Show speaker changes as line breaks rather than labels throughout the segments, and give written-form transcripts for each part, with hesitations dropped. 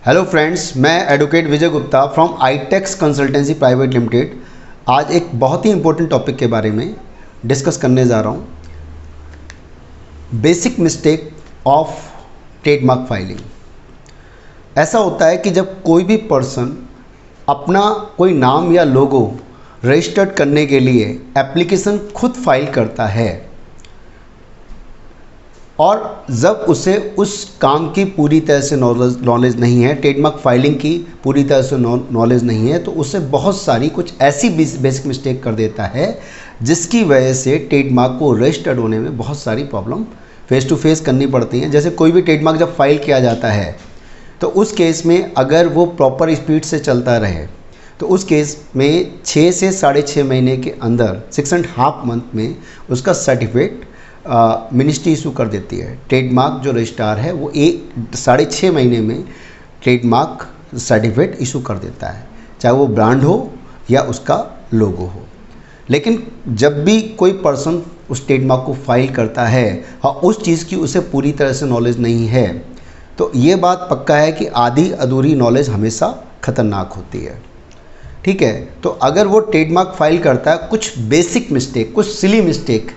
Hello friends, मैं advocate Vijay Gupta from ITX consultancy private limited आज एक बहुत ही इंपॉर्टेंट टॉपिक के बारे में डिस्कस करने जा रहा हूँ। Basic mistake of trademark filing. ऐसा होता है कि जब कोई भी पर्सन अपना कोई नाम या लोगो रजिस्टर्ड करने के लिए एप्लीकेशन खुद फाइल करता है और जब उसे उस काम की पूरी तरह से नॉलेज नहीं है, ट्रेडमार्क फाइलिंग की पूरी तरह से नॉलेज नहीं है, तो उसे बहुत सारी कुछ ऐसी बेसिक मिस्टेक कर देता है जिसकी वजह से ट्रेडमार्क को रजिस्टर्ड होने में बहुत सारी प्रॉब्लम फेस टू फेस करनी पड़ती हैं। जैसे कोई भी ट्रेडमार्क जब फाइल किया जाता है तो उस केस में अगर वो प्रॉपर स्पीड से चलता रहे तो उस केस में 6 से 6.5 महीने के अंदर 6.5 मंथ में उसका सर्टिफिकेट मिनिस्ट्री इशू कर देती है। ट्रेडमार्क जो रजिस्ट्रार है वो 6.5 महीने में ट्रेडमार्क सर्टिफिकेट इशू कर देता है, चाहे वो ब्रांड हो या उसका लोगो हो। लेकिन जब भी कोई पर्सन उस ट्रेडमार्क को फाइल करता है और उस चीज़ की उसे पूरी तरह से नॉलेज नहीं है, तो ये बात पक्का है कि आधी अधूरी नॉलेज हमेशा ख़तरनाक होती है। ठीक है, तो अगर वो ट्रेडमार्क फाइल करता है, कुछ बेसिक मिस्टेक, कुछ सिली मिस्टेक,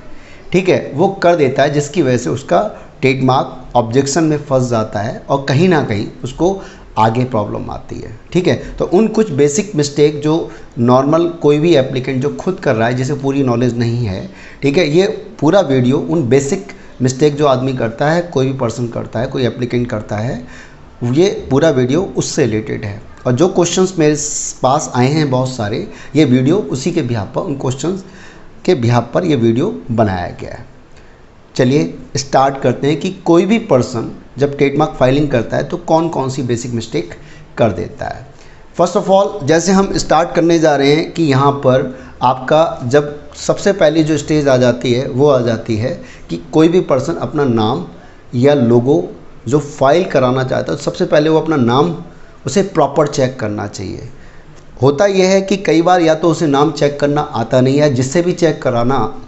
ठीक है, वो कर देता है जिसकी वजह से उसका ट्रेडमार्क ऑब्जेक्शन में फंस जाता है और कहीं ना कहीं उसको आगे प्रॉब्लम आती है। ठीक है, तो उन कुछ बेसिक मिस्टेक जो नॉर्मल कोई भी एप्लीकेंट जो खुद कर रहा है, जिसे पूरी नॉलेज नहीं है, ठीक है, ये पूरा वीडियो उन बेसिक मिस्टेक जो आदमी करता है, कोई भी पर्सन करता है, कोई एप्लीकेंट करता है, ये पूरा वीडियो उससे रिलेटेड है। और जो क्वेश्चंस मेरे पास आए हैं बहुत सारे, ये वीडियो उसी के बिहाफ पर, उन क्वेश्चंस के बिहाफ पर ये वीडियो बनाया गया है। चलिए स्टार्ट करते हैं कि कोई भी पर्सन जब ट्रेडमार्क फाइलिंग करता है तो कौन कौन सी बेसिक मिस्टेक कर देता है। फर्स्ट ऑफ ऑल, जैसे हम स्टार्ट करने जा रहे हैं कि यहाँ पर आपका जब सबसे पहली जो स्टेज आ जाती है वो आ जाती है कि कोई भी पर्सन अपना नाम या लोगो जो फाइल कराना चाहता है तो सबसे पहले वो अपना नाम उसे प्रॉपर चेक करना चाहिए। होता यह है कि कई बार या तो उसे नाम चेक करना आता नहीं है, जिससे भी चेक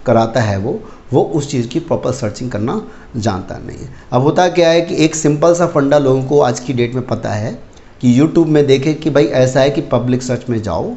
कराता है वो उस चीज़ की प्रॉपर सर्चिंग करना जानता नहीं है। अब होता क्या है कि एक सिंपल सा फंडा लोगों को आज की डेट में पता है कि यूट्यूब में देखें कि भाई ऐसा है कि पब्लिक सर्च में जाओ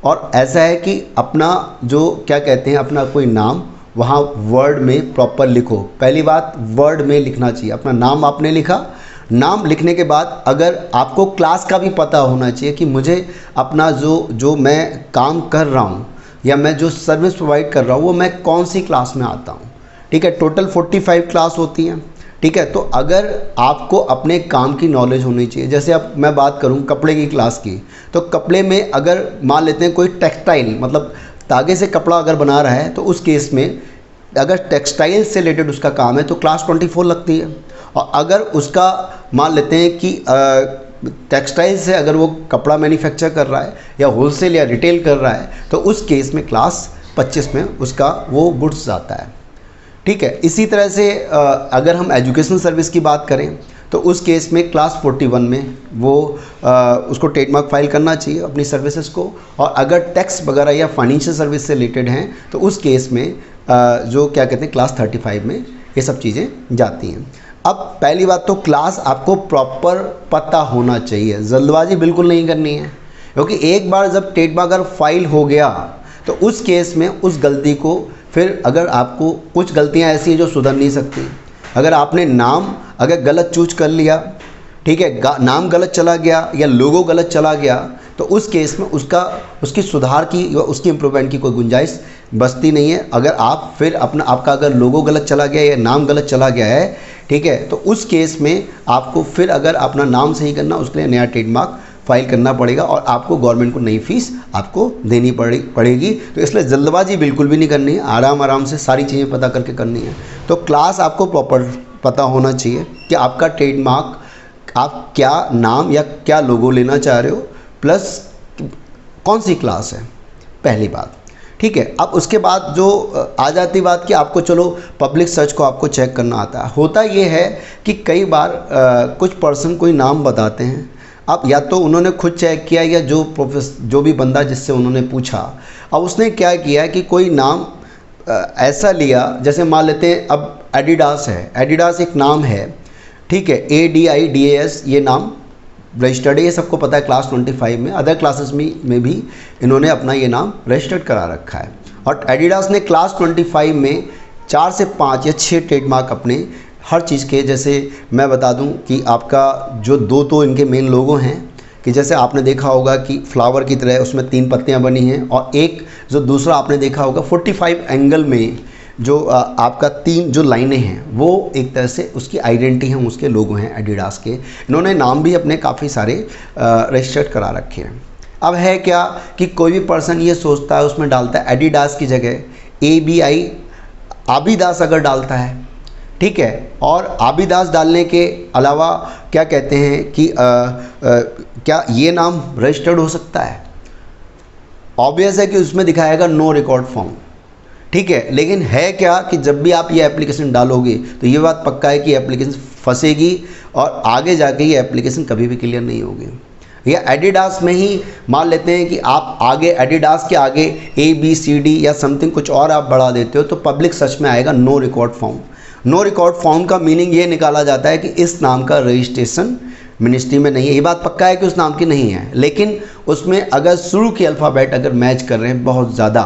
और ऐसा है कि अपना जो क्या कहते हैं अपना कोई नाम वहाँ वर्ड में प्रॉपर लिखो। पहली बात, वर्ड में लिखना चाहिए। अपना नाम आपने लिखा, नाम लिखने के बाद अगर आपको क्लास का भी पता होना चाहिए कि मुझे अपना जो मैं काम कर रहा हूँ या मैं जो सर्विस प्रोवाइड कर रहा हूँ वो मैं कौन सी क्लास में आता हूँ। ठीक है, टोटल 45 क्लास होती हैं। ठीक है, तो अगर आपको अपने काम की नॉलेज होनी चाहिए, जैसे अब मैं बात करूँ कपड़े की क्लास की, तो कपड़े में अगर मान लेते हैं कोई टेक्सटाइल मतलब धागे से कपड़ा अगर बना रहा है तो उस केस में अगर टेक्सटाइल से रिलेटेड उसका काम है तो क्लास 24 लगती है। और अगर उसका मान लेते हैं कि टेक्सटाइल से अगर वो कपड़ा मैन्युफैक्चर कर रहा है या होलसेल या रिटेल कर रहा है तो उस केस में क्लास 25 में उसका वो गुड्स जाता है। ठीक है, इसी तरह से अगर हम एजुकेशनल सर्विस की बात करें तो उस केस में क्लास 41 में वो उसको ट्रेडमार्क फाइल करना चाहिए अपनी सर्विसेज को। और अगर टैक्स वगैरह या फाइनेंशियल सर्विस से रिलेटेड हैं तो उस केस में जो क्या कहते हैं क्लास 35 में ये सब चीज़ें जाती हैं। अब पहली बात तो क्लास आपको प्रॉपर पता होना चाहिए, जल्दबाजी बिल्कुल नहीं करनी है, क्योंकि एक बार जब ट्रेडमार्क अगर फाइल हो गया तो उस केस में उस गलती को फिर अगर आपको कुछ गलतियां ऐसी हैं जो सुधर नहीं सकती। अगर आपने नाम अगर गलत चूज कर लिया, ठीक है, नाम गलत चला गया या लोगो गलत चला गया तो उस केस में उसकी सुधार की या उसकी इम्प्रूवमेंट की कोई गुंजाइश बचती नहीं है। अगर आप फिर आपका अगर लोगो गलत चला गया या नाम गलत चला गया है, ठीक है, तो उस केस में आपको फिर अगर अपना नाम सही करना उसके लिए नया ट्रेडमार्क फाइल करना पड़ेगा और आपको गवर्नमेंट को नई फीस आपको देनी पड़ेगी। तो इसलिए जल्दबाजी बिल्कुल भी नहीं करनी है, आराम से सारी चीज़ें पता करके करनी है। तो क्लास आपको प्रॉपर पता होना चाहिए कि आपका ट्रेडमार्क आप क्या नाम या क्या लोगो लेना चाह रहे हो, प्लस कौन सी क्लास है, पहली बात। ठीक है, अब उसके बाद जो आ जाती बात कि आपको चलो पब्लिक सर्च को आपको चेक करना आता है। होता ये है कि कई बार कुछ पर्सन कोई नाम बताते हैं, अब या तो उन्होंने खुद चेक किया या जो भी बंदा जिससे उन्होंने पूछा, अब उसने क्या किया कि कोई नाम ऐसा लिया, जैसे मान लेते हैं अब एडिडास है, एडिडास एक नाम है, ठीक है, ADIDAS ये नाम रजिस्टर्ड है, ये सबको पता है क्लास 25 में, अदर क्लासेस में भी इन्होंने अपना ये नाम रजिस्टर्ड करा रखा है। और एडिडास ने क्लास 25 में 4 से 5 या 6 ट्रेडमार्क अपने हर चीज़ के, जैसे मैं बता दूं कि आपका जो दो तो इनके मेन लोगो हैं, कि जैसे आपने देखा होगा कि फ्लावर की तरह उसमें 3 पत्तियां बनी हैं, और एक जो दूसरा आपने देखा होगा 45 एंगल में जो आपका 3 जो लाइनें हैं, वो एक तरह से उसकी आइडेंटिटी हैं, उसके लोगो हैं एडिडास के। इन्होंने नाम भी अपने काफ़ी सारे रजिस्टर्ड करा रखे हैं। अब है क्या कि कोई भी पर्सन ये सोचता है, उसमें डालता है एडिडास की जगह ABI आबिदास अगर डालता है, ठीक है, और आबिदास डालने के अलावा क्या कहते हैं कि क्या ये नाम रजिस्टर्ड हो सकता है? ऑब्वियस है कि उसमें दिखाएगा नो रिकॉर्ड फॉर्म, ठीक है। लेकिन है क्या कि जब भी आप ये एप्लीकेशन डालोगे तो ये बात पक्का है कि एप्लीकेशन फंसेगी और आगे जाके ये एप्लीकेशन कभी भी क्लियर नहीं होगी। या एडिडास में ही मान लेते हैं कि आप आगे एडिडास के आगे ABCD या समथिंग कुछ और आप बढ़ा देते हो, तो पब्लिक सर्च में आएगा नो रिकॉर्ड फॉर्म। नो रिकॉर्ड फॉर्म का मीनिंग ये निकाला जाता है कि इस नाम का रजिस्ट्रेशन मिनिस्ट्री में नहीं है। ये बात पक्का है कि उस नाम की नहीं है, लेकिन उसमें अगर शुरू के अल्फ़ाबेट अगर मैच कर रहे हैं बहुत ज़्यादा,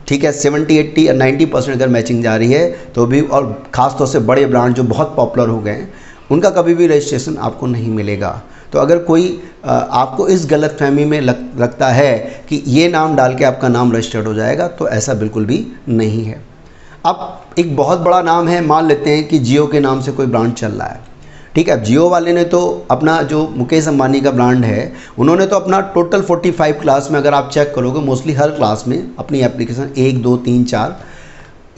ठीक है, 70, 80 या 90% अगर मैचिंग जा रही है तो भी, और ख़ासतौर से बड़े ब्रांड जो बहुत पॉपुलर हो गए हैं, उनका कभी भी रजिस्ट्रेशन आपको नहीं मिलेगा। तो अगर कोई आपको इस गलतफहमी में लगता है कि ये नाम डाल के आपका नाम रजिस्टर्ड हो जाएगा, तो ऐसा बिल्कुल भी नहीं है। अब एक बहुत बड़ा नाम है, मान लेते हैं कि जियो के नाम से कोई ब्रांड चल रहा है, ठीक है। जियो वाले ने तो अपना, जो मुकेश अंबानी का ब्रांड है, उन्होंने तो अपना टोटल 45 क्लास में अगर आप चेक करोगे, मोस्टली हर क्लास में अपनी एप्लीकेशन 1, 2, 3, 4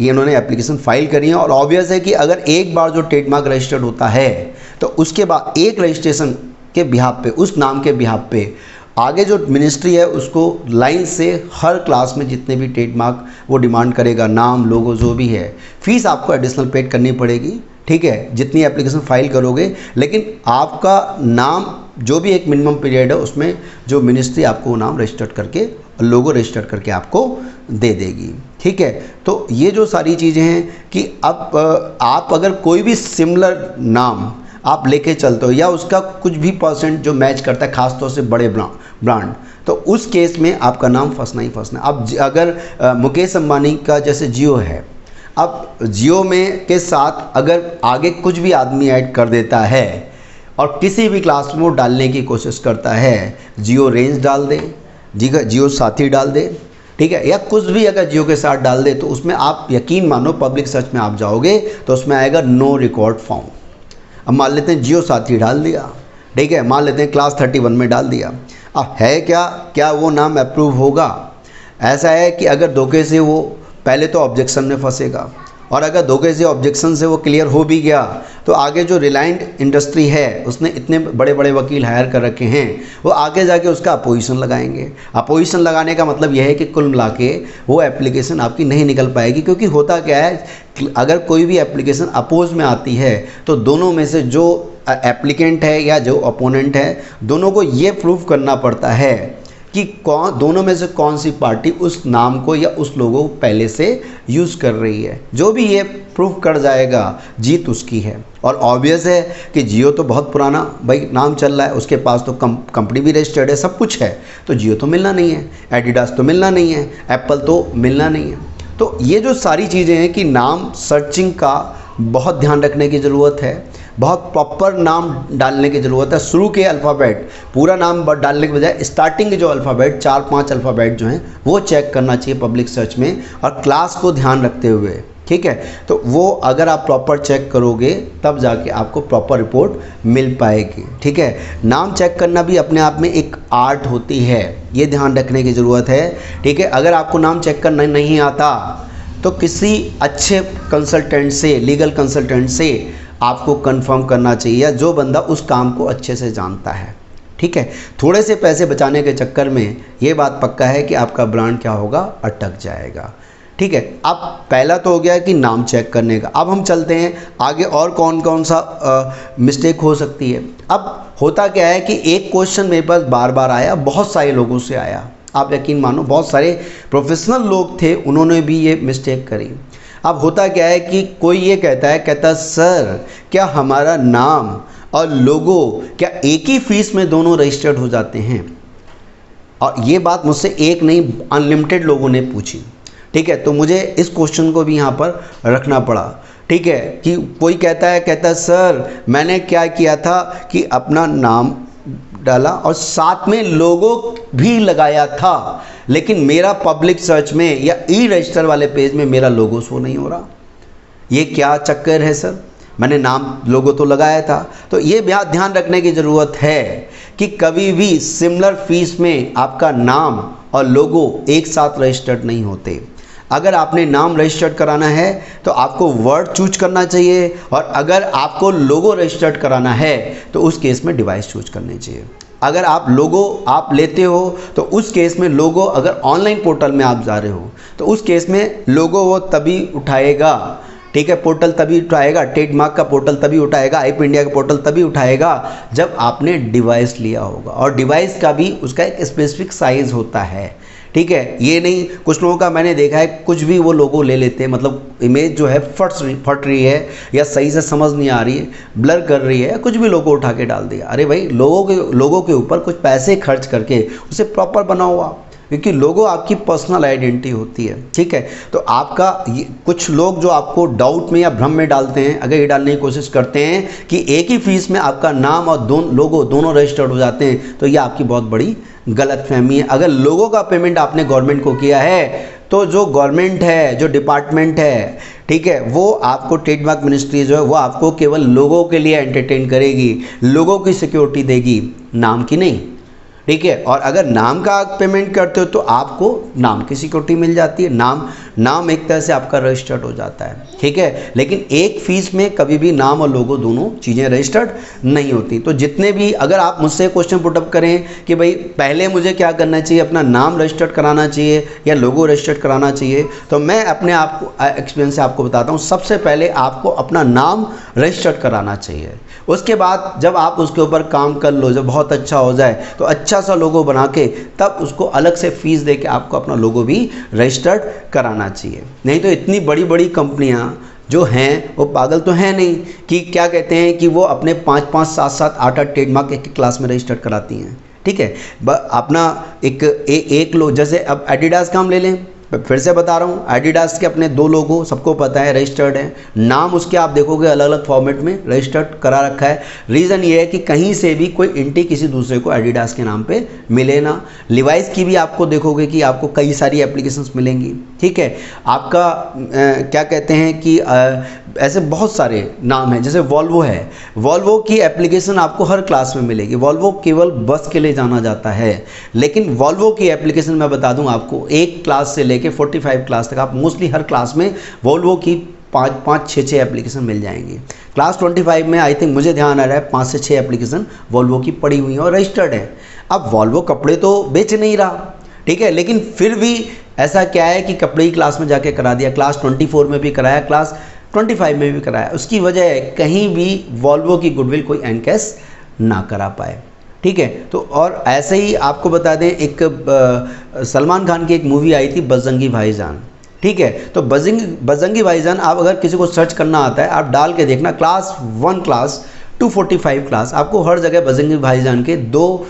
ये उन्होंने एप्लीकेशन फाइल करी है। और ऑब्वियस है कि अगर एक बार जो ट्रेडमार्क रजिस्टर्ड होता है तो उसके बाद एक रजिस्ट्रेशन के बिहाफ पे, उस नाम के बिहाफ पे आगे जो मिनिस्ट्री है उसको लाइन से हर क्लास में जितने भी ट्रेडमार्क वो डिमांड करेगा, नाम, लोगो जो भी है, फीस आपको एडिशनल पेड करनी पड़ेगी, ठीक है, जितनी एप्लीकेशन फाइल करोगे। लेकिन आपका नाम जो भी एक मिनिमम पीरियड है उसमें जो मिनिस्ट्री आपको वो नाम रजिस्टर्ड करके, लोगो रजिस्टर्ड करके आपको दे देगी, ठीक है। तो ये जो सारी चीज़ें हैं कि अब आप अगर कोई भी सिमिलर नाम आप लेके चलते हो या उसका कुछ भी परसेंट जो मैच करता है, खासतौर से बड़े ब्रांड, तो उस केस में आपका नाम फंसना ही फंसना। अब अगर मुकेश अंबानी का जैसे जियो है, अब जियो में के साथ अगर आगे कुछ भी आदमी ऐड कर देता है और किसी भी क्लास में वो डालने की कोशिश करता है, जियो रेंज डाल दे, जियो साथी डाल दे, ठीक है, या कुछ भी अगर जियो के साथ डाल दे, तो उसमें आप यकीन मानो पब्लिक सर्च में आप जाओगे तो उसमें आएगा नो रिकॉर्ड फॉर्म। अब मान लेते हैं जियो साथी डाल दिया, ठीक है, मान लेते हैं क्लास 31 में डाल दिया। अब है क्या वो नाम अप्रूव होगा? ऐसा है कि अगर धोखे से वो पहले तो ऑब्जेक्शन में फंसेगा, और अगर धोखे से ऑब्जेक्शन से वो क्लियर हो भी गया तो आगे जो रिलायंट इंडस्ट्री है उसने इतने बड़े बड़े वकील हायर कर रखे हैं, वो आगे जाके उसका अपोजिशन लगाएंगे। अपोजिशन लगाने का मतलब यह है कि कुल मिला के वो एप्लीकेशन आपकी नहीं निकल पाएगी, क्योंकि होता क्या है, अगर कोई भी एप्लीकेशन अपोज में आती है तो दोनों में से जो एप्लीकेंट है या जो अपोनेंट है, दोनों को ये प्रूव करना पड़ता है कि दोनों में से कौन सी पार्टी उस नाम को या उस लोगो को पहले से यूज़ कर रही है। जो भी ये प्रूव कर जाएगा, जीत उसकी है। और ऑब्वियस है कि जियो तो बहुत पुराना भाई नाम चल रहा है, उसके पास तो कंपनी भी रजिस्टर्ड है, सब कुछ है, तो जियो तो मिलना नहीं है, एडिडास तो मिलना नहीं है, एप्पल तो मिलना नहीं है। तो ये जो सारी चीज़ें हैं कि नाम सर्चिंग का बहुत ध्यान रखने की ज़रूरत है, बहुत प्रॉपर नाम डालने की ज़रूरत है। शुरू के अल्फ़ाबेट, पूरा नाम डालने के बजाय स्टार्टिंग के जो अल्फ़ाबेट 4-5 अल्फ़ाबेट जो हैं वो चेक करना चाहिए पब्लिक सर्च में, और क्लास को ध्यान रखते हुए, ठीक है। तो वो अगर आप प्रॉपर चेक करोगे तब जाके आपको प्रॉपर रिपोर्ट मिल पाएगी, ठीक है। नाम चेक करना भी अपने आप में एक आर्ट होती है, ये ध्यान रखने की ज़रूरत है, ठीक है। अगर आपको नाम चेक करना नहीं आता तो किसी अच्छे कंसल्टेंट से, लीगल कंसल्टेंट से आपको कंफर्म करना चाहिए, या जो बंदा उस काम को अच्छे से जानता है, ठीक है। थोड़े से पैसे बचाने के चक्कर में ये बात पक्का है कि आपका ब्रांड क्या होगा, अटक जाएगा, ठीक है। अब पहला तो हो गया कि नाम चेक करने का। अब हम चलते हैं आगे, और कौन कौन सा मिस्टेक हो सकती है। अब होता क्या है कि एक क्वेश्चन मेरे पास बार बार आया, बहुत सारे लोगों से आया, आप यकीन मानो बहुत सारे प्रोफेशनल लोग थे, उन्होंने भी ये मिस्टेक करी। अब होता क्या है कि कोई ये कहता है सर क्या हमारा नाम और लोगो क्या एक ही फीस में दोनों रजिस्टर्ड हो जाते हैं? और ये बात मुझसे एक नहीं अनलिमिटेड लोगों ने पूछी, ठीक है। तो मुझे इस क्वेश्चन को भी यहाँ पर रखना पड़ा, ठीक है। कि कोई कहता है सर मैंने क्या किया था कि अपना नाम डाला और साथ में लोगो भी लगाया था, लेकिन मेरा पब्लिक सर्च में या ई रजिस्टर वाले पेज में मेरा लोगो शो नहीं हो रहा। ये क्या चक्कर है सर? मैंने नाम लोगो तो लगाया था। तो ये ध्यान रखने की ज़रूरत है कि कभी भी सिमिलर फीस में आपका नाम और लोगो एक साथ रजिस्टर्ड नहीं होते। अगर आपने नाम रजिस्टर्ड कराना है तो आपको वर्ड चूज करना चाहिए, और अगर आपको लोगो रजिस्टर्ड कराना है तो उस केस में डिवाइस चूज करनी चाहिए। अगर आप लोगो आप लेते हो तो उस केस में लोगो, अगर ऑनलाइन पोर्टल में आप जा रहे हो तो उस केस में लोगो वो तभी उठाएगा, ठीक है। पोर्टल तभी उठाएगा, ट्रेडमार्क का पोर्टल तभी उठाएगा, IP इंडिया का पोर्टल तभी उठाएगा जब आपने डिवाइस लिया होगा। और डिवाइस का भी उसका एक स्पेसिफिक साइज़ होता है, ठीक है। ये नहीं, कुछ लोगों का मैंने देखा है कुछ भी वो लोगो ले लेते हैं, मतलब इमेज जो है फट रही है या सही से समझ नहीं आ रही है, ब्लर कर रही है, कुछ भी लोगो उठा के डाल दिया। अरे भाई, लोगों के ऊपर कुछ पैसे खर्च करके उसे प्रॉपर बनाओ आप, क्योंकि लोगो आपकी पर्सनल आइडेंटिटी होती है, ठीक है। तो आपका कुछ लोग जो आपको डाउट में या भ्रम में डालते हैं, अगर ये डालने की कोशिश करते हैं कि एक ही फीस में आपका नाम और लोगो दोनों रजिस्टर्ड हो जाते हैं, तो ये आपकी बहुत बड़ी गलतफहमी है। अगर लोगों का पेमेंट आपने गवर्नमेंट को किया है तो जो गवर्नमेंट है, जो डिपार्टमेंट है, ठीक है, वो आपको ट्रेडमार्क मिनिस्ट्री जो है वो आपको केवल लोगों के लिए एंटरटेन करेगी, लोगों की सिक्योरिटी देगी, नाम की नहीं, ठीक है। और अगर नाम का आप पेमेंट करते हो तो आपको नाम की सिक्योरिटी मिल जाती है, नाम एक तरह से आपका रजिस्टर्ड हो जाता है, ठीक है। लेकिन एक फीस में कभी भी नाम और लोगो दोनों चीज़ें रजिस्टर्ड नहीं होती। तो जितने भी, अगर आप मुझसे क्वेश्चन पुटअप करें कि भाई पहले मुझे क्या करना चाहिए, अपना नाम रजिस्टर्ड कराना चाहिए या लोगो रजिस्टर्ड कराना चाहिए, तो मैं अपने आप को एक्सपीरियंस से आपको बताता हूँ, सबसे पहले आपको अपना नाम रजिस्टर्ड कराना चाहिए। उसके बाद जब आप उसके ऊपर काम कर लो, जब बहुत अच्छा हो जाए तो अच्छा सा लोगो बना के तब उसको अलग से फीस दे के आपको अपना लोगो भी रजिस्टर्ड कराना चाहिए। नहीं तो इतनी बड़ी बड़ी कंपनियां जो हैं वो पागल तो हैं नहीं कि क्या कहते हैं कि वो अपने 5-5, 7-7, 8-8 ट्रेडमार्क एक क्लास में रजिस्टर्ड कराती हैं, ठीक है। अपना एक लोग, जैसे अब एडिडास का हम ले लें, फिर से बता रहा हूँ, एडिडास के अपने 2 लोगो सबको पता है रजिस्टर्ड है, नाम उसके आप देखोगे अलग अलग फॉर्मेट में रजिस्टर्ड करा रखा है। रीज़न ये है कि कहीं से भी कोई एंटी किसी दूसरे को एडिडास के नाम पे मिले ना। लिवाइस की भी आपको देखोगे कि आपको कई सारी एप्लीकेशंस मिलेंगी, ठीक है। आपका क्या कहते हैं कि ऐसे बहुत सारे नाम हैं, जैसे वॉल्वो है, वॉल्वो की एप्लीकेशन आपको हर क्लास में मिलेगी। वॉल्वो केवल बस के लिए जाना जाता है, लेकिन वॉल्वो की एप्लीकेशन मैं बता दूं आपको, 1 क्लास से लेके 45 क्लास तक आप मोस्टली हर क्लास में वॉल्वो की 5-5, 6-6 एप्लीकेशन मिल जाएंगी। क्लास 25 में आई थिंक मुझे ध्यान आ रहा है 5 से 6 एप्लीकेशन वॉल्वो की पड़ी हुई हैं और रजिस्टर्ड है। अब वॉल्वो कपड़े तो बेच नहीं रहा, ठीक है, लेकिन फिर भी ऐसा क्या है कि कपड़े की क्लास में जाके करा दिया, क्लास 24 में भी कराया, क्लास 25 में भी कराया। उसकी वजह है कहीं भी वॉल्वो की गुडविल कोई एनकैश ना करा पाए, ठीक है। तो और ऐसे ही आपको बता दें, एक सलमान खान की एक मूवी आई थी बजरंगी भाईजान, ठीक है। तो बजरंगी भाईजान आप अगर किसी को सर्च करना आता है, आप डाल के देखना क्लास 1 क्लास 245 क्लास, आपको हर जगह बजरंगी भाईजान के 2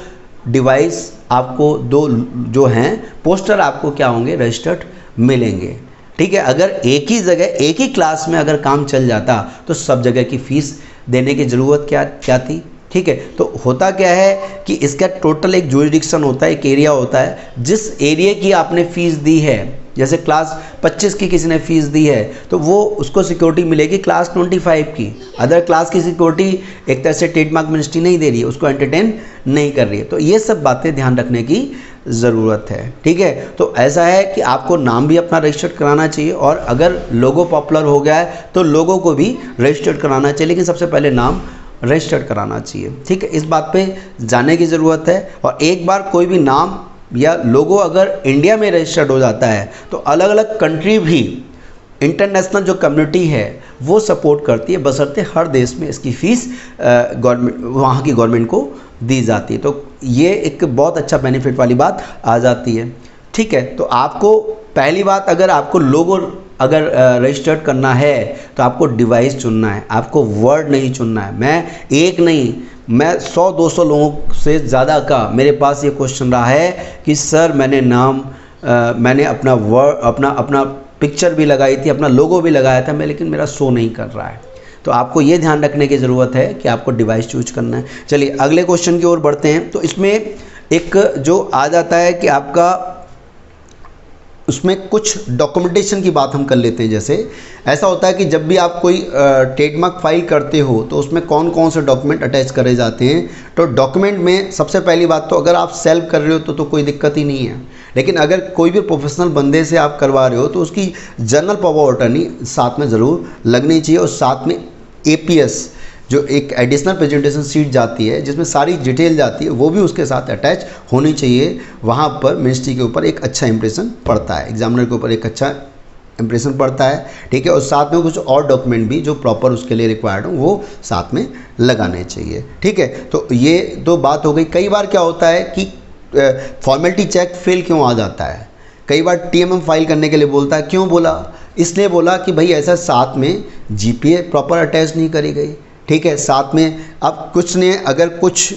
डिवाइस, आपको 2 जो हैं पोस्टर आपको क्या होंगे, रजिस्टर्ड मिलेंगे, ठीक है। अगर एक ही जगह एक ही क्लास में अगर काम चल जाता तो सब जगह की फीस देने की ज़रूरत क्या थी, ठीक है। तो होता क्या है कि इसका टोटल एक जुरिडिक्शन होता है, एक एरिया होता है, जिस एरिया की आपने फ़ीस दी है, जैसे क्लास 25 की किसी ने फीस दी है तो वो उसको सिक्योरिटी मिलेगी क्लास 25 की। अदर क्लास की सिक्योरिटी एक तरह से ट्रेडमार्क मिनिस्ट्री नहीं दे रही है, उसको एंटरटेन नहीं कर रही है। तो ये सब बातें ध्यान रखने की ज़रूरत है, ठीक है। तो ऐसा है कि आपको नाम भी अपना रजिस्टर्ड कराना चाहिए, और अगर लोगो पॉपुलर हो गया है तो लोगों को भी रजिस्टर्ड कराना चाहिए, लेकिन सबसे पहले नाम रजिस्टर्ड कराना चाहिए, ठीक है। इस बात पे जानने की ज़रूरत है। और एक बार कोई भी नाम या लोगो अगर इंडिया में रजिस्टर्ड हो जाता है तो अलग अलग कंट्री भी, इंटरनेशनल जो कम्युनिटी है वो सपोर्ट करती है, बशर्ते हर देश में इसकी फ़ीस गवर्नमेंट, वहाँ की गवर्नमेंट को दी जाती है। तो ये एक बहुत अच्छा बेनिफिट वाली बात आ जाती है, ठीक है। तो आपको पहली बात, अगर आपको लोगो अगर रजिस्टर्ड करना है तो आपको डिवाइस चुनना है, आपको वर्ड नहीं चुनना है। मैं एक नहीं, मैं 100-200 लोगों से ज़्यादा का मेरे पास ये क्वेश्चन रहा है कि सर मैंने मैंने अपना वर्ड अपना पिक्चर भी लगाई थी, अपना लोगो भी लगाया था मैं, लेकिन मेरा शो नहीं कर रहा है। तो आपको ये ध्यान रखने की ज़रूरत है कि आपको डिवाइस चूज करना है। चलिए अगले क्वेश्चन की ओर बढ़ते हैं। तो इसमें एक जो आ जाता है कि आपका उसमें कुछ डॉक्यूमेंटेशन की बात हम कर लेते हैं। जैसे ऐसा होता है कि जब भी आप कोई ट्रेडमार्क फाइल करते हो तो उसमें कौन कौन से डॉक्यूमेंट अटैच करे जाते हैं। तो डॉक्यूमेंट में सबसे पहली बात तो अगर आप सेल्फ कर रहे हो तो कोई दिक्कत ही नहीं है, लेकिन अगर कोई भी प्रोफेशनल बंदे से आप करवा रहे हो तो उसकी जनरल पावर अटर्नी साथ में ज़रूर लगनी चाहिए, और साथ में APS जो एक एडिशनल प्रेजेंटेशन सीट जाती है जिसमें सारी डिटेल जाती है वो भी उसके साथ अटैच होनी चाहिए। वहाँ पर मिनिस्ट्री के ऊपर एक अच्छा इंप्रेशन पड़ता है, एग्जामिनर के ऊपर एक अच्छा इंप्रेशन पड़ता है, ठीक है। और साथ में कुछ और डॉक्यूमेंट भी जो प्रॉपर उसके लिए रिक्वायर्ड हो वो साथ में लगाने चाहिए, ठीक है। तो ये तो बात हो गई। कई बार क्या होता है कि फॉर्मेलिटी चेक फेल क्यों आ जाता है, कई बार TMM फाइल करने के लिए बोलता है। क्यों बोला? इसलिए बोला कि भाई ऐसा साथ में GPA प्रॉपर अटैच नहीं करी गई, ठीक है। साथ में अब कुछ ने अगर कुछ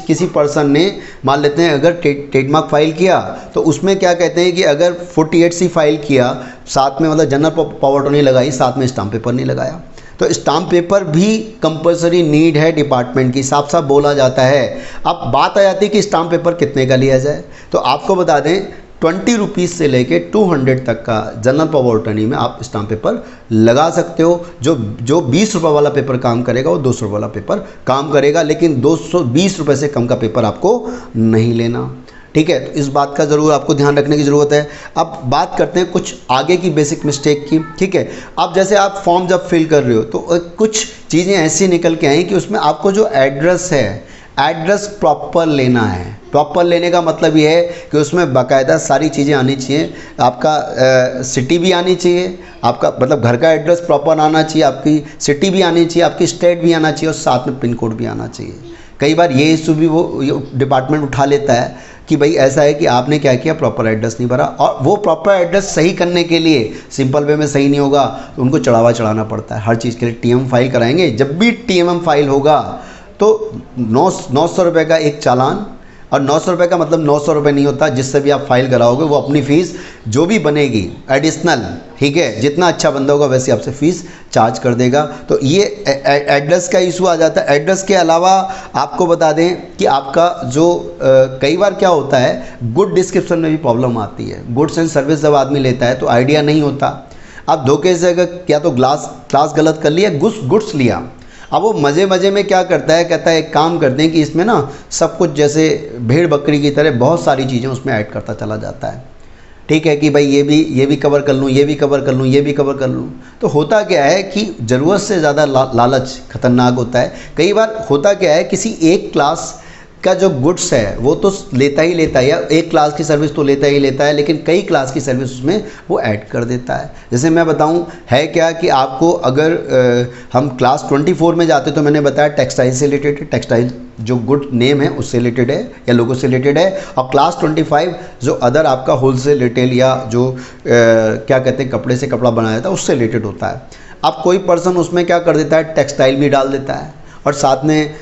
किसी पर्सन ने मान लेते हैं अगर ट्रेडमार्क फाइल किया तो उसमें क्या कहते हैं कि अगर 48C फाइल किया साथ में मतलब जनरल पावर अटॉर्नी लगाई, साथ में स्टाम्प पेपर नहीं लगाया, तो स्टाम्प पेपर भी कंपलसरी नीड है डिपार्टमेंट की, साफ साफ बोला जाता है। अब बात आ जाती है कि स्टाम्प पेपर कितने का लिया जाए, तो आपको बता दें 20 रुपीज़ से लेके 200 तक का जनरल पावर अटॉर्नी में आप स्टाम्प पेपर लगा सकते हो। जो 20 रुपये वाला पेपर काम करेगा वो 200 रुपये वाला पेपर काम करेगा, लेकिन 220 रुपये से कम का पेपर आपको नहीं लेना, ठीक है। तो इस बात का ज़रूर आपको ध्यान रखने की ज़रूरत है। अब बात करते हैं कुछ आगे की बेसिक मिस्टेक की, ठीक है। अब जैसे आप फॉर्म जब फिल कर रहे हो तो कुछ चीज़ें ऐसी निकल के आई कि उसमें आपको जो एड्रेस है, एड्रेस प्रॉपर लेना है। प्रॉपर लेने का मतलब ये है कि उसमें बाकायदा सारी चीज़ें आनी चाहिए। आपका सिटी भी आनी चाहिए, आपका मतलब घर का एड्रेस प्रॉपर आना चाहिए, आपकी सिटी भी आनी चाहिए, आपकी स्टेट भी आना चाहिए, और साथ में पिन कोड भी आना चाहिए। कई बार ये इशू भी वो डिपार्टमेंट उठा लेता है कि भाई ऐसा है कि आपने क्या किया, प्रॉपर एड्रेस नहीं भरा, और वो प्रॉपर एड्रेस सही करने के लिए सिंपल वे में सही नहीं होगा तो उनको चढ़ाना पड़ता है। हर चीज़ के लिए TMM फाइल कराएंगे, जब भी TMM फाइल होगा तो 900 रुपये का एक चालान, और 900 रुपये का मतलब 900 रुपये नहीं होता, जिससे भी आप फाइल कराओगे वो अपनी फ़ीस जो भी बनेगी एडिशनल, ठीक है, जितना अच्छा बंदा होगा वैसे आपसे फ़ीस चार्ज कर देगा। तो ये एड्रेस का इशू आ जाता है। एड्रेस के अलावा आपको बता दें कि आपका जो कई बार क्या होता है, गुड डिस्क्रिप्शन में भी प्रॉब्लम आती है। गुड्स एंड सर्विस जब आदमी लेता है तो आइडिया नहीं होता, आप धोखे से अगर क्या तो क्लास गलत कर लिया, गुड्स लिया, अब वो मज़े में क्या करता है, कहता है एक काम करते हैं कि इसमें ना सब कुछ जैसे भेड़ बकरी की तरह बहुत सारी चीज़ें उसमें ऐड करता चला जाता है, ठीक है, कि भाई ये भी कवर कर लूँ, ये भी कवर कर लूँ, ये भी कवर कर लूँ। तो होता क्या है कि ज़रूरत से ज़्यादा लालच खतरनाक होता है। कई बार होता क्या है, किसी एक क्लास का जो गुड्स है वो तो लेता ही लेता है, या एक क्लास की सर्विस तो लेता ही लेता है, लेकिन कई क्लास की सर्विस उसमें वो ऐड कर देता है। जैसे मैं बताऊं है क्या कि आपको अगर हम क्लास 24 में जाते तो मैंने बताया टेक्सटाइल से रिलेटेड है, टेक्सटाइल जो गुड नेम है उससे रिलेटेड है या लोगो से रिलेटेड है, और क्लास 25 जो अदर आपका होलसेल रिटेल या जो क्या कहते हैं कपड़े से कपड़ा बनाया जाता है उससे रिलेटेड होता है। अब कोई पर्सन उसमें क्या कर देता है, टेक्सटाइल भी डाल देता है और साथ में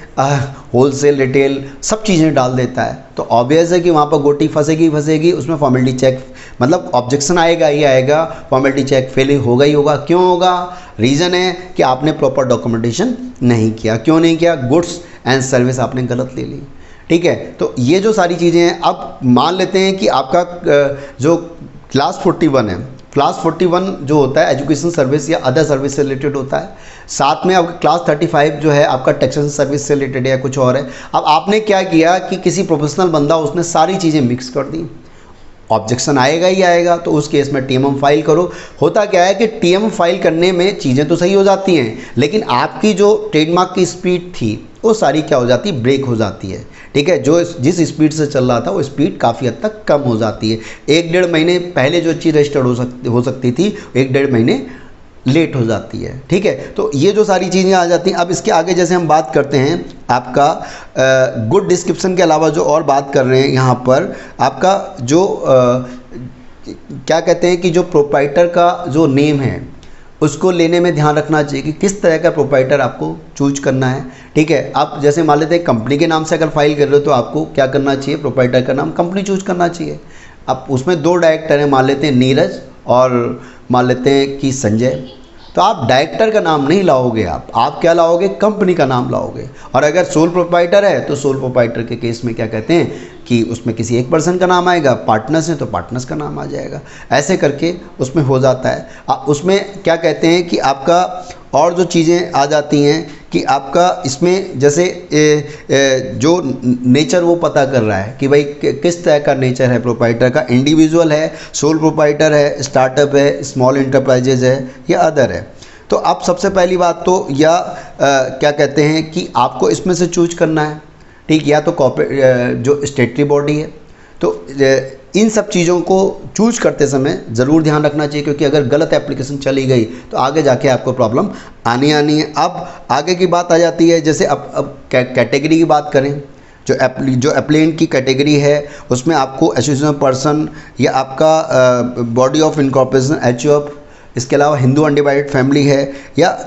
होलसेल रिटेल सब चीज़ें डाल देता है, तो ऑब्वियस है कि वहाँ पर गोटी फंसेगी, उसमें फॉर्मेलिटी चेक मतलब ऑब्जेक्शन आएगा ही आएगा, फॉर्मेलिटी चेक फेल होगा ही होगा। क्यों होगा? रीज़न है कि आपने प्रॉपर डॉक्यूमेंटेशन नहीं किया। क्यों नहीं किया? गुड्स एंड सर्विस आपने गलत ले ली, ठीक है। तो ये जो सारी चीज़ें हैं, अब मान लेते हैं कि आपका जो क्लास 41 है, क्लास 41 जो होता है एजुकेशन सर्विस या अदर सर्विस से रिलेटेड होता है, साथ में अब क्लास 35 जो है आपका टैक्सेशन सर्विस से रिलेटेड है या कुछ और है। अब आपने क्या किया कि किसी प्रोफेशनल बंदा उसने सारी चीज़ें मिक्स कर दी, ऑब्जेक्शन आएगा ही आएगा, तो उस केस में TMM फाइल करो। होता क्या है कि TMM फाइल करने में चीज़ें तो सही हो जाती हैं, लेकिन आपकी जो ट्रेडमार्क की स्पीड थी वो सारी क्या हो जाती है, ब्रेक हो जाती है, ठीक है। जो जिस स्पीड से चल रहा था वो स्पीड काफ़ी हद तक कम हो जाती है। 1-1.5 महीने पहले जो चीज़ रजिस्टर्ड हो सकती थी 1-1.5 महीने लेट हो जाती है, ठीक है। तो ये जो सारी चीज़ें आ जाती हैं। अब इसके आगे जैसे हम बात करते हैं आपका गुड डिस्क्रिप्शन के अलावा जो और बात कर रहे हैं यहाँ पर, आपका जो क्या कहते हैं कि जो प्रोप्राइटर का जो नेम है उसको लेने में ध्यान रखना चाहिए कि किस तरह का प्रोप्राइटर आपको चूज करना है। ठीक है, आप जैसे मान लेते हैं कंपनी के नाम से अगर फाइल कर रहे हो तो आपको क्या करना चाहिए, प्रोप्राइटर का नाम कंपनी चूज करना चाहिए। अब उसमें दो डायरेक्टर हैं, मान लेते हैं नीरज और मान लेते हैं कि संजय, तो आप डायरेक्टर का नाम नहीं लाओगे, आप क्या लाओगे, कंपनी का नाम लाओगे। और अगर सोल प्रोप्राइटर है तो सोल प्रोप्राइटर के केस में क्या कहते हैं कि उसमें किसी एक पर्सन का नाम आएगा, पार्टनर्स हैं तो पार्टनर्स का नाम आ जाएगा, ऐसे करके उसमें हो जाता है। उसमें क्या कहते हैं कि आपका और जो चीज़ें आ जाती हैं कि आपका इसमें जैसे जो नेचर वो पता कर रहा है कि भाई किस तरह का नेचर है प्रोप्राइटर का, इंडिविजुअल है, सोल प्रोप्राइटर है, स्टार्टअप है, स्मॉल इंटरप्राइजेज है या अदर है। तो आप सबसे पहली बात तो या क्या कहते हैं कि आपको इसमें से चूज करना है, ठीक, या तो कॉर्पोरेट जो स्टेटरी बॉडी है। तो इन सब चीज़ों को चूज करते समय ज़रूर ध्यान रखना चाहिए, क्योंकि अगर गलत एप्लीकेशन चली गई तो आगे जाके आपको प्रॉब्लम आनी है। अब आगे की बात आ जाती है, जैसे अब कैटेगरी की बात करें, जो एप्लीकेंट की कैटेगरी है उसमें आपको एसोसिएशन पर्सन या आपका बॉडी ऑफ इनकॉर्पोरेशन एचओएफ, इसके अलावा हिंदू अनडिवाइडेड फैमिली है या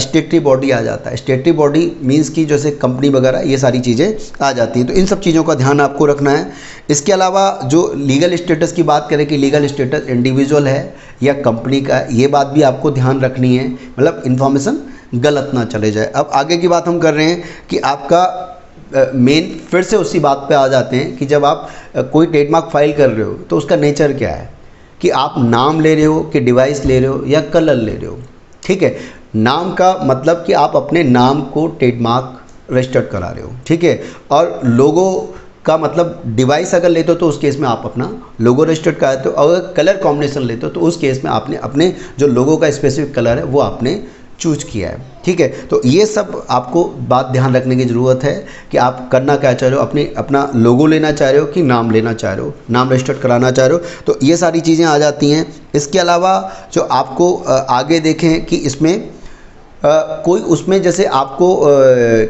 स्टेटरी बॉडी आ जाता है। स्टेटरी बॉडी मींस की जैसे कंपनी वगैरह ये सारी चीज़ें आ जाती हैं, तो इन सब चीज़ों का ध्यान आपको रखना है। इसके अलावा जो लीगल स्टेटस की बात करें कि लीगल स्टेटस इंडिविजुअल है या कंपनी का, ये बात भी आपको ध्यान रखनी है, मतलब इन्फॉर्मेशन गलत ना चले जाए। अब आगे की बात हम कर रहे हैं कि आपका मेन फिर से उसी बात पे आ जाते हैं कि जब आप कोई ट्रेडमार्क फाइल कर रहे हो तो उसका नेचर क्या है, कि आप नाम ले रहे हो कि डिवाइस ले रहे हो या कलर ले रहे हो। ठीक है, नाम का मतलब कि आप अपने नाम को ट्रेडमार्क रजिस्टर्ड करा रहे हो, ठीक है, और लोगो का मतलब डिवाइस अगर लेते हो तो उस केस में आप अपना लोगो रजिस्टर्ड कराते हो। अगर कलर कॉम्बिनेशन लेते हो तो उस केस में आपने अपने जो लोगो का स्पेसिफिक कलर है वो आपने चूज किया है। ठीक है, तो ये सब आपको बात ध्यान रखने की ज़रूरत है कि आप करना क्या चाह रहे हो, अपना लोगो लेना चाह रहे हो कि नाम लेना चाह रहे हो, नाम रजिस्टर्ड कराना चाह रहे हो, तो ये सारी चीज़ें आ जाती हैं। इसके अलावा जो आपको आगे देखें कि इसमें कोई उसमें जैसे आपको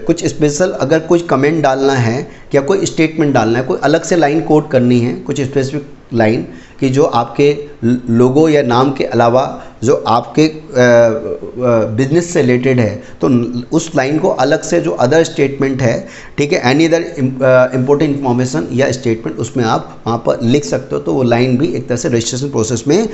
कुछ स्पेशल अगर कुछ कमेंट डालना है या कोई स्टेटमेंट डालना है, कोई अलग से लाइन कोड करनी है, कुछ स्पेसिफिक लाइन कि जो आपके लोगो या नाम के अलावा जो आपके बिजनेस से रिलेटेड है, तो उस लाइन को अलग से जो अदर स्टेटमेंट है, ठीक है, एनी अदर इम्पोर्टेंट इन्फॉर्मेशन या स्टेटमेंट उसमें आप वहाँ पर लिख सकते हो, तो वो लाइन भी एक तरह से रजिस्ट्रेशन प्रोसेस में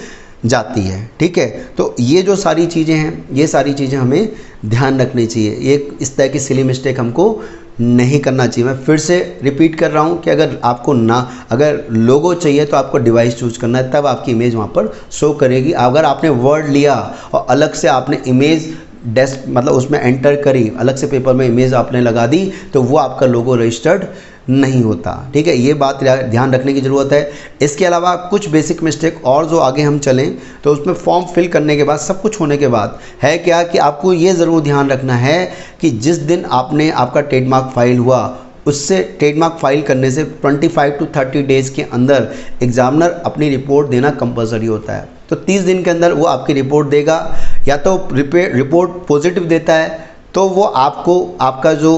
जाती है। ठीक है, तो ये जो सारी चीज़ें हैं, ये सारी चीज़ें हमें ध्यान रखनी चाहिए, ये इस तरह की सिली मिस्टेक हमको नहीं करना चाहिए। मैं फिर से रिपीट कर रहा हूँ कि अगर लोगो चाहिए तो आपको डिवाइस चूज करना है, तब आपकी इमेज वहाँ पर शो करेगी। अगर आपने वर्ड लिया और अलग से आपने इमेज डेस्क मतलब उसमें एंटर करी, अलग से पेपर में इमेज आपने लगा दी, तो वो आपका लोगो रजिस्टर्ड नहीं होता। ठीक है, ये बात ध्यान रखने की ज़रूरत है। इसके अलावा कुछ बेसिक मिस्टेक और जो आगे हम चलें तो उसमें फॉर्म फिल करने के बाद सब कुछ होने के बाद है क्या कि आपको ये ज़रूर ध्यान रखना है कि जिस दिन आपका ट्रेडमार्क फाइल हुआ उससे ट्रेडमार्क फाइल करने से 25 to 30 डेज़ के अंदर एग्जामिनर अपनी रिपोर्ट देना कंपलसरी होता है। तो 30 दिन के अंदर वो आपकी रिपोर्ट देगा, या तो रिपोर्ट पॉजिटिव देता है तो वो आपका जो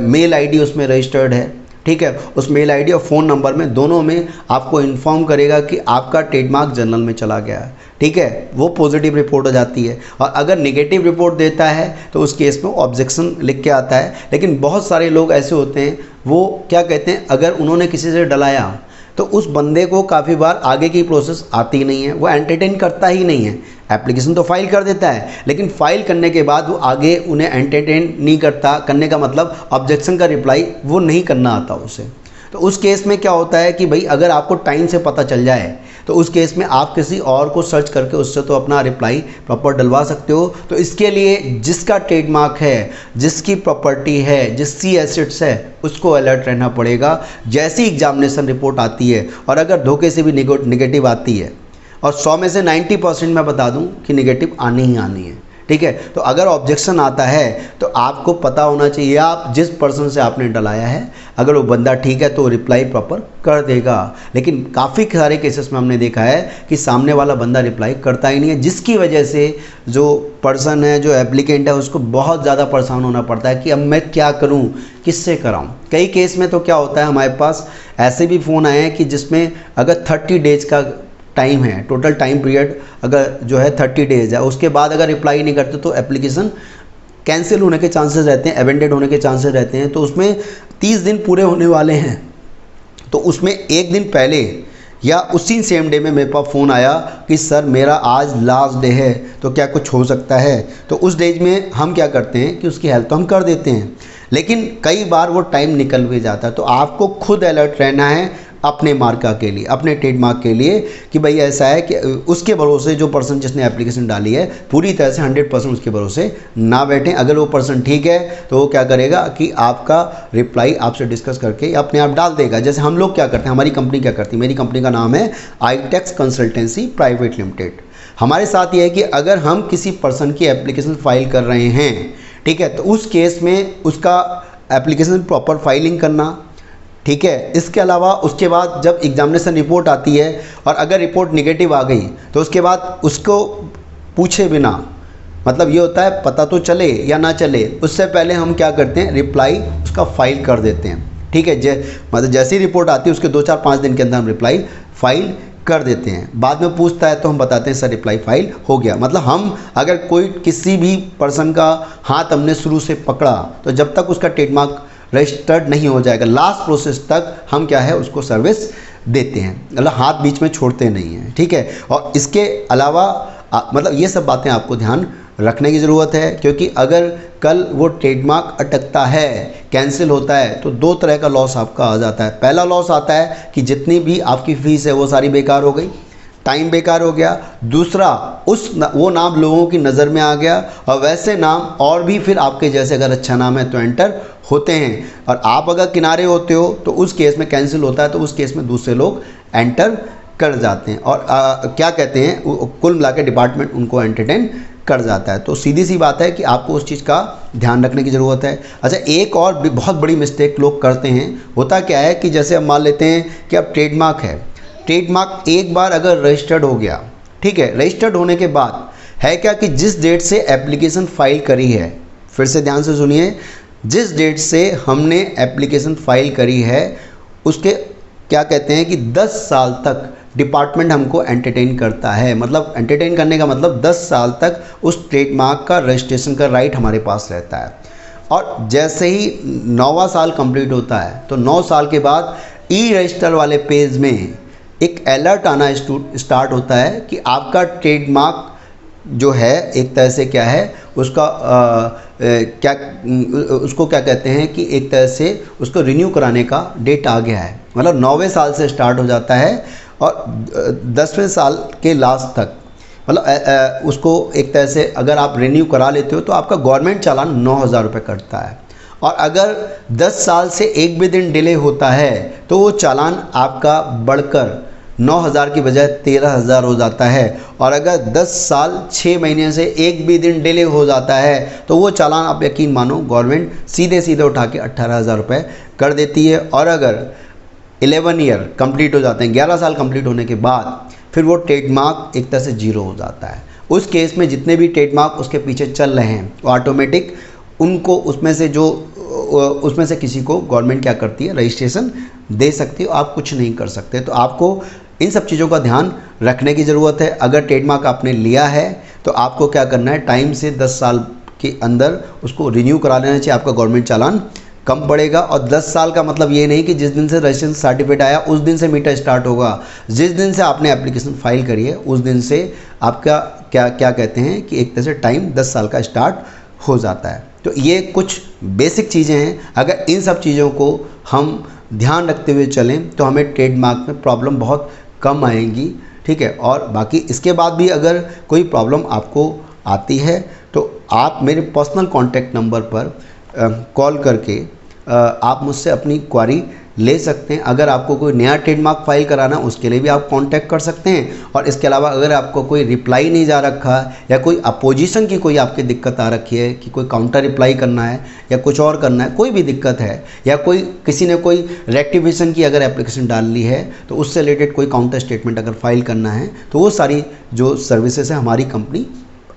मेल आईडी उसमें रजिस्टर्ड है, ठीक है, उस मेल आईडी और फ़ोन नंबर में दोनों में आपको इन्फॉर्म करेगा कि आपका ट्रेडमार्क जर्नल में चला गया है। ठीक है, वो पॉजिटिव रिपोर्ट हो जाती है। और अगर नेगेटिव रिपोर्ट देता है तो उस केस में ऑब्जेक्शन लिख के आता है। लेकिन बहुत सारे लोग ऐसे होते हैं, वो क्या कहते हैं, अगर उन्होंने किसी से डलाया तो उस बंदे को काफ़ी बार आगे की प्रोसेस आती नहीं है, वो एंटरटेन करता ही नहीं है। एप्लीकेशन तो फाइल कर देता है, लेकिन फाइल करने के बाद वो आगे उन्हें एंटरटेन नहीं करता। करने का मतलब ऑब्जेक्शन का रिप्लाई वो नहीं करना आता उसे। तो उस केस में क्या होता है कि भाई अगर आपको टाइम से पता चल जाए तो उस केस में आप किसी और को सर्च करके उससे तो अपना रिप्लाई प्रॉपर डलवा सकते हो। तो इसके लिए जिसका ट्रेडमार्क है, जिसकी प्रॉपर्टी है, जिसकी एसेट्स है, उसको अलर्ट रहना पड़ेगा। जैसी एग्जामिनेशन रिपोर्ट आती है और अगर धोखे से भी निगेटिव आती है, और 100 में से 90% मैं बता दूं कि निगेटिव आनी ही आनी है। ठीक है, तो अगर ऑब्जेक्शन आता है तो आपको पता होना चाहिए आप जिस पर्सन से आपने डलाया है, अगर वो बंदा ठीक है तो रिप्लाई प्रॉपर कर देगा। लेकिन काफ़ी सारे केसेस में हमने देखा है कि सामने वाला बंदा रिप्लाई करता ही नहीं है, जिसकी वजह से जो पर्सन है, जो एप्लीकेंट है, उसको बहुत ज़्यादा परेशान होना पड़ता है कि अब मैं क्या करूं, किससे कराऊं। कई केस में तो क्या होता है, हमारे पास ऐसे भी फ़ोन आए हैं कि जिसमें अगर 30 डेज़ का टाइम है, टोटल टाइम पीरियड अगर जो है 30 डेज है, उसके बाद अगर रिप्लाई नहीं करते तो एप्लीकेशन कैंसिल होने के चांसेस रहते हैं, अबेंडेड होने के चांसेस रहते हैं। तो उसमें 30 दिन पूरे होने वाले हैं, तो उसमें एक दिन पहले या उसी सेम डे में मेरे पास फ़ोन आया कि सर मेरा आज लास्ट डे है, तो क्या कुछ हो सकता है। तो उस डेज में हम क्या करते हैं कि उसकी हेल्प तो हम कर देते हैं, लेकिन कई बार वो टाइम निकल भी जाता है। तो आपको खुद अलर्ट रहना है अपने मार्का के लिए, अपने ट्रेडमार्क के लिए, कि भाई ऐसा है कि उसके भरोसे जो पर्सन जिसने एप्लीकेशन डाली है पूरी तरह से 100% उसके भरोसे ना बैठें। अगर वो पर्सन ठीक है तो वो क्या करेगा कि आपका रिप्लाई आपसे डिस्कस करके अपने आप डाल देगा। जैसे हम लोग क्या करते हैं, हमारी कंपनी क्या करती है, मेरी कंपनी का नाम है आईटेक्स कंसल्टेंसी प्राइवेट लिमिटेड। हमारे साथ ये है कि अगर हम किसी पर्सन की एप्लीकेशन फाइल कर रहे हैं, ठीक है, तो उस केस में उसका एप्लीकेशन प्रॉपर फाइलिंग करना, ठीक है। इसके अलावा उसके बाद जब एग्जामिनेशन रिपोर्ट आती है और अगर रिपोर्ट नेगेटिव आ गई तो उसके बाद उसको पूछे बिना, मतलब ये होता है पता तो चले या ना चले, उससे पहले हम क्या करते हैं, रिप्लाई उसका फाइल कर देते हैं, ठीक है। मतलब जैसी रिपोर्ट आती है उसके 2-4-5 दिन के अंदर हम रिप्लाई फाइल कर देते हैं। बाद में पूछता है तो हम बताते हैं सर रिप्लाई फाइल हो गया। मतलब हम अगर कोई किसी भी पर्सन का हाथ हमने शुरू से पकड़ा तो जब तक उसका ट्रेडमार्क रजिस्टर्ड नहीं हो जाएगा, लास्ट प्रोसेस तक हम क्या है उसको सर्विस देते हैं, मतलब हाथ बीच में छोड़ते नहीं हैं, ठीक है। और इसके अलावा मतलब ये सब बातें आपको ध्यान रखने की ज़रूरत है, क्योंकि अगर कल वो ट्रेडमार्क अटकता है, कैंसिल होता है, तो 2 तरह का लॉस आपका आ जाता है। पहला लॉस आता है कि जितनी भी आपकी फ़ीस है वो सारी बेकार हो गई, टाइम बेकार हो गया। दूसरा वो नाम लोगों की नज़र में आ गया, और वैसे नाम और भी फिर आपके जैसे अगर अच्छा नाम है तो एंटर होते हैं, और आप अगर किनारे होते हो तो उस केस में कैंसिल होता है, तो उस केस में दूसरे लोग एंटर कर जाते हैं और क्या कहते हैं, कुल मिला के डिपार्टमेंट उनको एंटरटेन कर जाता है। तो सीधी सी बात है कि आपको उस चीज़ का ध्यान रखने की ज़रूरत है। अच्छा, एक और भी बहुत बड़ी मिस्टेक लोग करते हैं। होता क्या है कि जैसे हम मान लेते हैं कि अब ट्रेडमार्क है, ट्रेडमार्क एक बार अगर रजिस्टर्ड हो गया, ठीक है, रजिस्टर्ड होने के बाद है क्या कि जिस डेट से एप्लीकेशन फाइल करी है, फिर से ध्यान से सुनिए, जिस डेट से हमने एप्लीकेशन फाइल करी है उसके क्या कहते हैं कि 10 साल तक डिपार्टमेंट हमको एंटरटेन करता है। मतलब एंटरटेन करने का मतलब 10 साल तक उस ट्रेडमार्क का रजिस्ट्रेशन का राइट हमारे पास रहता है। और जैसे ही 9वां साल कंप्लीट होता है तो 9 साल के बाद ई रजिस्टर वाले पेज में एक अलर्ट आना स्टार्ट होता है कि आपका ट्रेडमार्क जो है एक तरह से क्या है उसका उसको क्या कहते हैं कि एक तरह से उसको रिन्यू कराने का डेट आ गया है। मतलब 9वें साल से स्टार्ट हो जाता है और 10वें साल के लास्ट तक, मतलब उसको एक तरह से अगर आप रिन्यू करा लेते हो तो आपका गवर्नमेंट चालान 9,000 रुपये कटता है, और अगर 10 साल से एक भी दिन डिले होता है तो वो चालान आपका बढ़कर 9,000 की बजाय 13,000 हो जाता है। और अगर 10 साल 6 महीने से एक भी दिन डिले हो जाता है तो वो चालान आप यकीन मानो गवर्नमेंट सीधे सीधे उठा के 18,000 रुपये कर देती है। और अगर 11 ईयर कंप्लीट हो जाते हैं, 11 साल कंप्लीट होने के बाद फिर वो ट्रेडमार्क एक तरह से जीरो हो जाता है। उस केस में जितने भी ट्रेडमार्क उसके पीछे चल रहे हैं वो ऑटोमेटिक उनको उसमें से किसी को गवर्नमेंट क्या करती है, रजिस्ट्रेशन दे सकती है, आप कुछ नहीं कर सकते। तो आपको इन सब चीज़ों का ध्यान रखने की ज़रूरत है। अगर ट्रेडमार्क आपने लिया है तो आपको क्या करना है, टाइम से 10 साल के अंदर उसको रिन्यू करा लेना चाहिए, आपका गवर्नमेंट चालान कम पड़ेगा। और 10 साल का मतलब ये नहीं कि जिस दिन से रजिस्ट्रेशन सर्टिफिकेट आया उस दिन से मीटर स्टार्ट होगा। जिस दिन से आपने एप्लीकेशन फाइल करी है उस दिन से आपका क्या कहते हैं कि एक तरह से टाइम 10 साल का स्टार्ट हो जाता है। तो ये कुछ बेसिक चीज़ें हैं, अगर इन सब चीज़ों को हम ध्यान रखते हुए चलें तो हमें ट्रेडमार्क में प्रॉब्लम बहुत कम आएंगी, ठीक है। और बाकी इसके बाद भी अगर कोई प्रॉब्लम आपको आती है तो आप मेरे पर्सनल कॉन्टैक्ट नंबर पर कॉल करके आप मुझसे अपनी क्वारी ले सकते हैं। अगर आपको कोई नया ट्रेडमार्क फाइल कराना उसके लिए भी आप कांटेक्ट कर सकते हैं। और इसके अलावा अगर आपको कोई रिप्लाई नहीं जा रखा या कोई अपोजिशन की कोई आपकी दिक्कत आ रखी है कि कोई काउंटर रिप्लाई करना है या कुछ और करना है, कोई भी दिक्कत है, या किसी ने कोई रेक्टिफिकेशन की अगर एप्लीकेशन डाल ली है तो उससे रिलेटेड कोई काउंटर स्टेटमेंट अगर फाइल करना है तो वो सारी जो सर्विसेज है हमारी कंपनी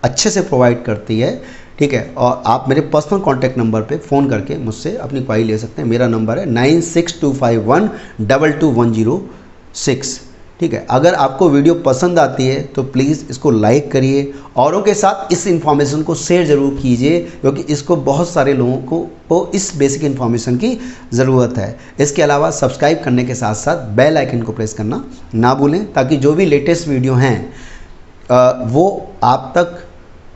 अच्छे से प्रोवाइड करती है, ठीक है। और आप मेरे पर्सनल कॉन्टैक्ट नंबर पे फ़ोन करके मुझसे अपनी क्वारी ले सकते हैं। मेरा नंबर है 9625122106। ठीक है। अगर आपको वीडियो पसंद आती है तो प्लीज़ इसको लाइक करिए, औरों के साथ इस इन्फॉर्मेशन को शेयर ज़रूर कीजिए, क्योंकि इसको बहुत सारे लोगों को इस बेसिक इन्फॉर्मेशन की ज़रूरत है। इसके अलावा सब्सक्राइब करने के साथ साथ बेल आइकन को प्रेस करना ना भूलें, ताकि जो भी लेटेस्ट वीडियो हैं वो आप तक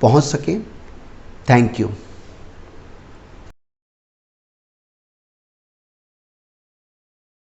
पहुंच सके। Thank you.